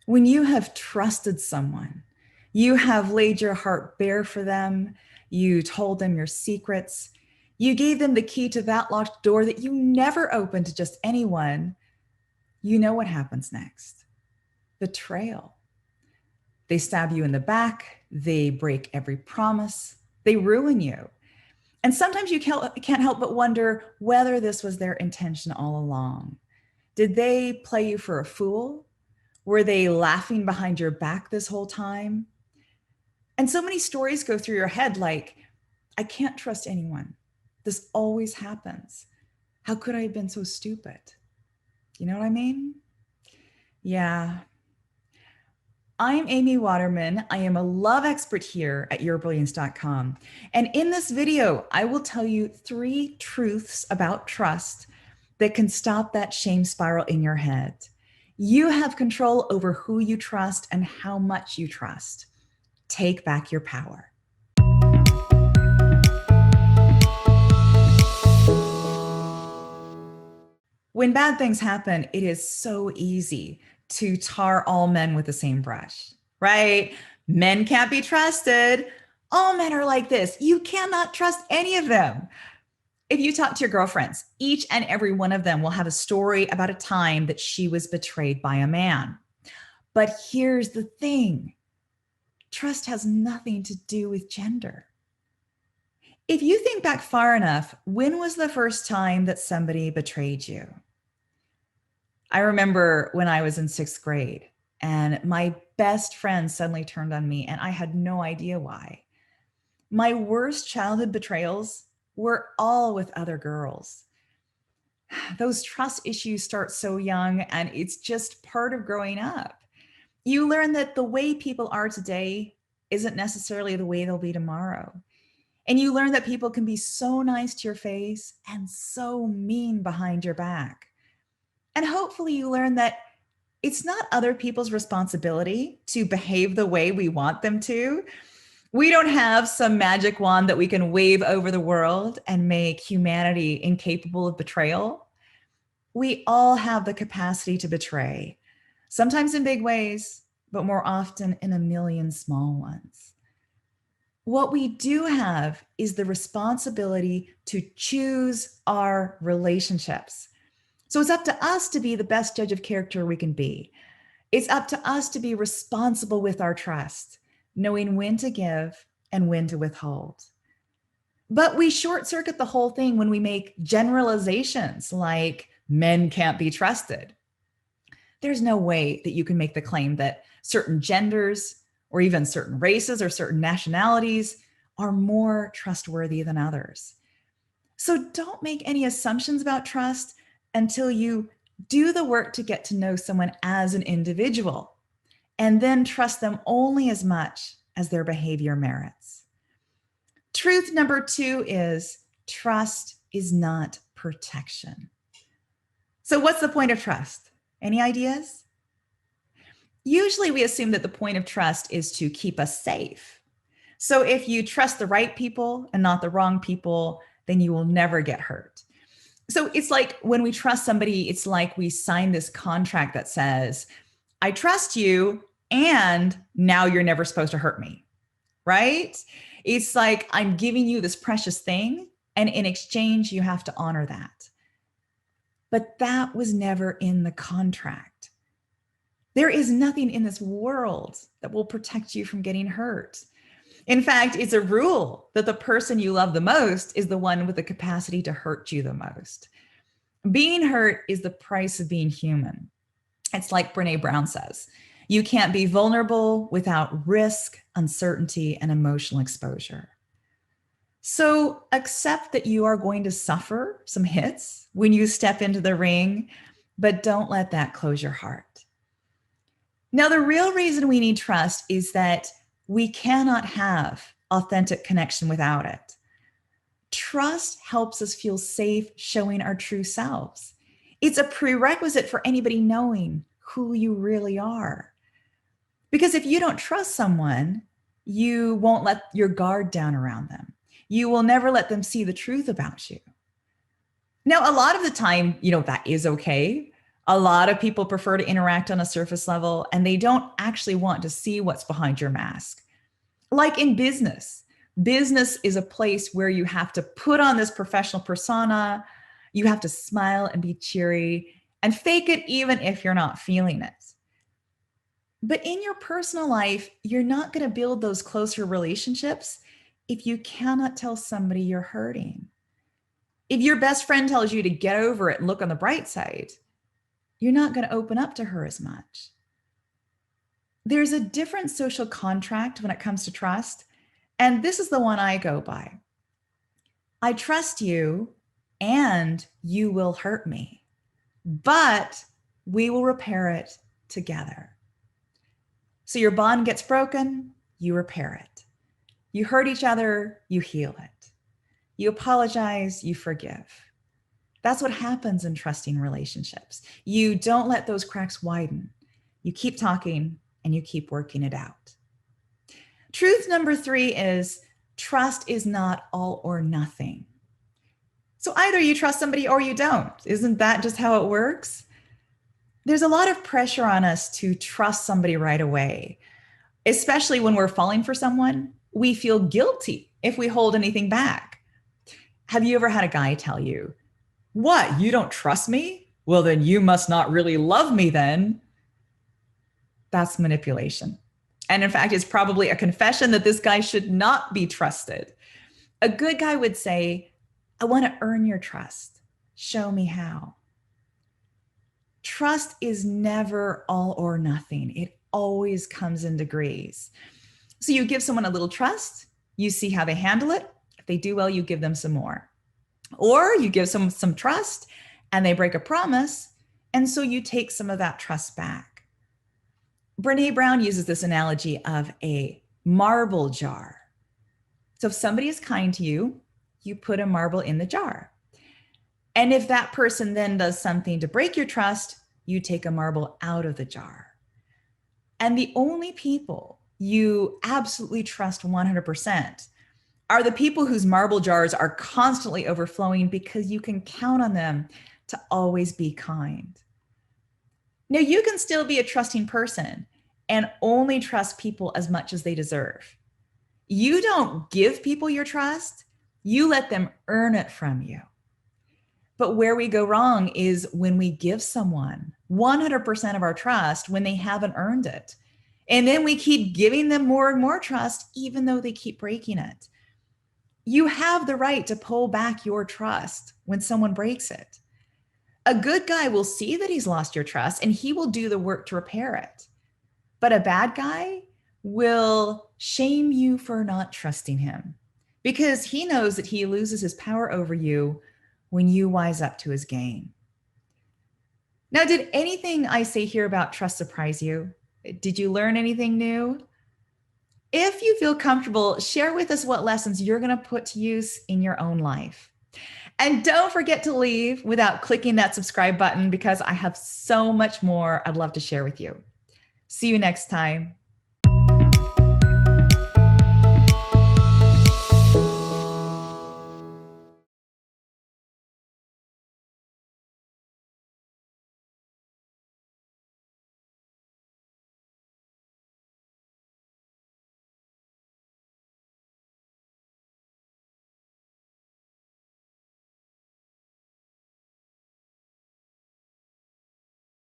When you have trusted someone, you have laid your heart bare for them, you told them your secrets, you gave them the key to that locked door that you never opened to just anyone, you know what happens next. Betrayal. They stab you in the back, they break every promise, they ruin you. And sometimes you can't help but wonder whether this was their intention all along. Did they play you for a fool? Were they laughing behind your back this whole time? And so many stories go through your head like, I can't trust anyone. This always happens. How could I have been so stupid? You know what I mean? Yeah. I'm Amy Waterman. I am a love expert here at yourbrilliance.com. And in this video, I will tell you 3 truths about trust that can stop that shame spiral in your head. You have control over who you trust and how much you trust. Take back your power. When bad things happen, it is so easy to tar all men with the same brush, right? Men can't be trusted. All men are like this. You cannot trust any of them. If you talk to your girlfriends, each and every one of them will have a story about a time that she was betrayed by a man. But here's the thing. Trust has nothing to do with gender. If you think back far enough, when was the first time that somebody betrayed you? I remember when I was in 6th grade and my best friend suddenly turned on me and I had no idea why. My worst childhood betrayals were all with other girls. Those trust issues start so young and it's just part of growing up. You learn that the way people are today isn't necessarily the way they'll be tomorrow. And you learn that people can be so nice to your face and so mean behind your back. And hopefully you learn that it's not other people's responsibility to behave the way we want them to. We don't have some magic wand that we can wave over the world and make humanity incapable of betrayal. We all have the capacity to betray, sometimes in big ways, but more often in a million small ones. What we do have is the responsibility to choose our relationships. So it's up to us to be the best judge of character we can be. It's up to us to be responsible with our trust, knowing when to give and when to withhold. But we short circuit the whole thing when we make generalizations like men can't be trusted. There's no way that you can make the claim that certain genders or even certain races or certain nationalities are more trustworthy than others. So don't make any assumptions about trust until you do the work to get to know someone as an individual, and then trust them only as much as their behavior merits. Truth number 2 is trust is not protection. So what's the point of trust? Any ideas? Usually we assume that the point of trust is to keep us safe. So if you trust the right people and not the wrong people, then you will never get hurt. So it's like when we trust somebody, it's like we sign this contract that says, I trust you, and now you're never supposed to hurt me, right? It's like I'm giving you this precious thing, and in exchange, you have to honor that. But that was never in the contract. There is nothing in this world that will protect you from getting hurt. In fact, it's a rule that the person you love the most is the one with the capacity to hurt you the most. Being hurt is the price of being human. It's like Brené Brown says, you can't be vulnerable without risk, uncertainty, and emotional exposure. So accept that you are going to suffer some hits when you step into the ring, but don't let that close your heart. Now, the real reason we need trust is that we cannot have authentic connection without it. Trust helps us feel safe showing our true selves. It's a prerequisite for anybody knowing who you really are. Because if you don't trust someone, you won't let your guard down around them. You will never let them see the truth about you. Now, a lot of the time, that is okay. A lot of people prefer to interact on a surface level and they don't actually want to see what's behind your mask. Like in business, business is a place where you have to put on this professional persona, you have to smile and be cheery and fake it even if you're not feeling it. But in your personal life, you're not going to build those closer relationships if you cannot tell somebody you're hurting. If your best friend tells you to get over it and look on the bright side, you're not going to open up to her as much. There's a different social contract when it comes to trust, and this is the one I go by. I trust you and you will hurt me, but we will repair it together. So your bond gets broken, you repair it. You hurt each other, you heal it. You apologize, you forgive. That's what happens in trusting relationships. You don't let those cracks widen. You keep talking and you keep working it out. Truth number 3 is trust is not all or nothing. So either you trust somebody or you don't. Isn't that just how it works? There's a lot of pressure on us to trust somebody right away, especially when we're falling for someone. We feel guilty if we hold anything back. Have you ever had a guy tell you, "What, you don't trust me? Well, then you must not really love me then." That's manipulation. And in fact, it's probably a confession that this guy should not be trusted. A good guy would say, "I want to earn your trust. Show me how." Trust is never all or nothing. It always comes in degrees. So you give someone a little trust, you see how they handle it. If they do well, you give them some more. Or you give some trust and they break a promise, and so you take some of that trust back. Brené Brown uses this analogy of a marble jar. So if somebody is kind to you, you put a marble in the jar. And if that person then does something to break your trust, you take a marble out of the jar. And the only people you absolutely trust 100% are the people whose marble jars are constantly overflowing because you can count on them to always be kind. Now, you can still be a trusting person and only trust people as much as they deserve. You don't give people your trust, you let them earn it from you. But where we go wrong is when we give someone 100% of our trust when they haven't earned it. And then we keep giving them more and more trust, even though they keep breaking it. You have the right to pull back your trust when someone breaks it. A good guy will see that he's lost your trust and he will do the work to repair it. But a bad guy will shame you for not trusting him because he knows that he loses his power over you when you wise up to his game. Now, did anything I say here about trust surprise you? Did you learn anything new? If you feel comfortable, share with us what lessons you're going to put to use in your own life. And don't forget to leave without clicking that subscribe button because I have so much more I'd love to share with you. See you next time.